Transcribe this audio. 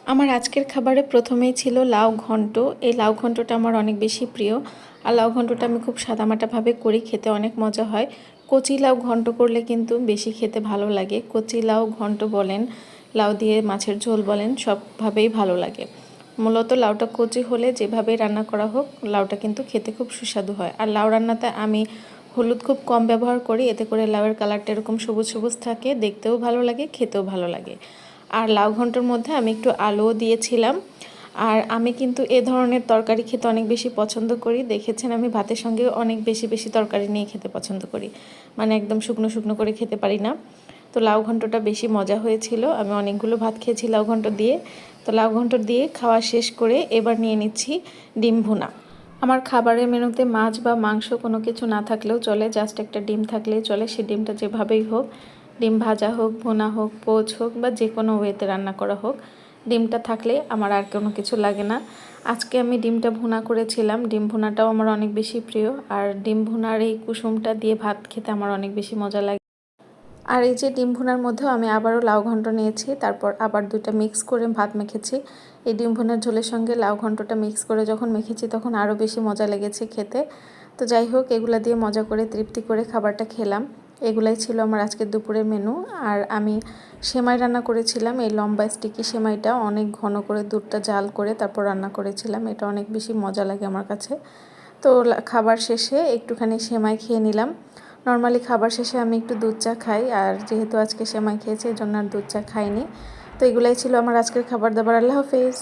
আমার আজকের খাবারে প্রথমেই ছিল লাউ ঘন্ট। এই লাউ ঘন্টটা আমার অনেক বেশি প্রিয়। আর লাউ ঘন্টটা আমি খুব সাদামাটাভাবে করি, খেতে অনেক মজা হয়। কচি লাউ ঘন্ট করলে কিন্তু বেশি খেতে ভালো লাগে। কচি লাউ ঘন্ট বলেন, লাউ দিয়ে মাছের ঝোল বলেন, সবভাবেই ভালো লাগে। মূলত লাউটা কচি হলে যেভাবে রান্না করা হোক, লাউটা কিন্তু খেতে খুব সুস্বাদু হয়। আর লাউ রান্নাতে আমি হলুদ খুব কম ব্যবহার করি, এতে করে লাউয়ের কালারটা এরকম সবুজ সবুজ থাকে, দেখতেও ভালো লাগে, খেতেও ভালো লাগে। আর লাউ ঘন্টর মধ্যে আমি একটু আলুও দিয়েছিলাম। আর আমি কিন্তু এ ধরনের তরকারি খেতে অনেক বেশি পছন্দ করি। দেখেছেন আমি ভাতের সঙ্গে অনেক বেশি বেশি তরকারি নিয়ে খেতে পছন্দ করি, মানে একদম শুকনো শুকনো করে খেতে পারি না। তো লাউ ঘন্টটা বেশি মজা হয়েছিল, আমি অনেকগুলো ভাত খেয়েছি লাউ ঘন্ট দিয়ে। তো লাউ ঘন্ট দিয়ে খাওয়া শেষ করে এবার নিয়ে নিচ্ছি ডিম ভুনা। আমার খাবারের মেনুতে মাছ বা মাংস কোনো কিছু না থাকলেও চলে, জাস্ট একটা ডিম থাকলেই চলে। সে ডিমটা যেভাবেই হোক, ডিম ভাজা হোক, ভুনা হোক, পোচ হোক বা যে কোনো ওয়েতে রান্না করা হোক, ডিমটা থাকলে আমার আর কোনো কিছু লাগে না। আজকে আমি ডিমটা ভুনা করেছিলাম। ডিম ভুনাটাও আমার অনেক বেশি প্রিয়। আর ডিম ভুনার এই কুসুমটা দিয়ে ভাত খেতে আমার অনেক বেশি মজা লাগে। আর এই যে ডিম ভুনার মধ্যেও আমি আবারও লাউ ঘন্ট নিয়েছি, তারপর আবার দুইটা মিক্স করে ভাত মেখেছি। এই ডিম ভুনার ঝোলের সঙ্গে লাউ ঘন্টটা মিক্স করে যখন মেখেছি তখন আরও বেশি মজা লেগেছে খেতে। তো যাই হোক, এগুলা দিয়ে মজা করে তৃপ্তি করে খাবারটা খেলাম। এগুলাই ছিল আমার আজকের দুপুরের মেনু। আর আমি সেমাই রান্না করেছিলাম, এই লম্বা স্টিকি সেমাইটা অনেক ঘন করে দুধটা জাল করে তারপর রান্না করেছিলাম। এটা অনেক বেশি মজা লাগে আমার কাছে। তো খাবার শেষে একটুখানি সেমাই খেয়ে নিলাম। নর্মালি খাবার শেষে আমি একটু দুধ চা খাই, আর যেহেতু আজকে সেমাই খেয়েছি এই জন্য আর দুধ চা খাইনি। তো এগুলাই ছিল আমার আজকের খাবার দাবার। আল্লাহ হাফেজ।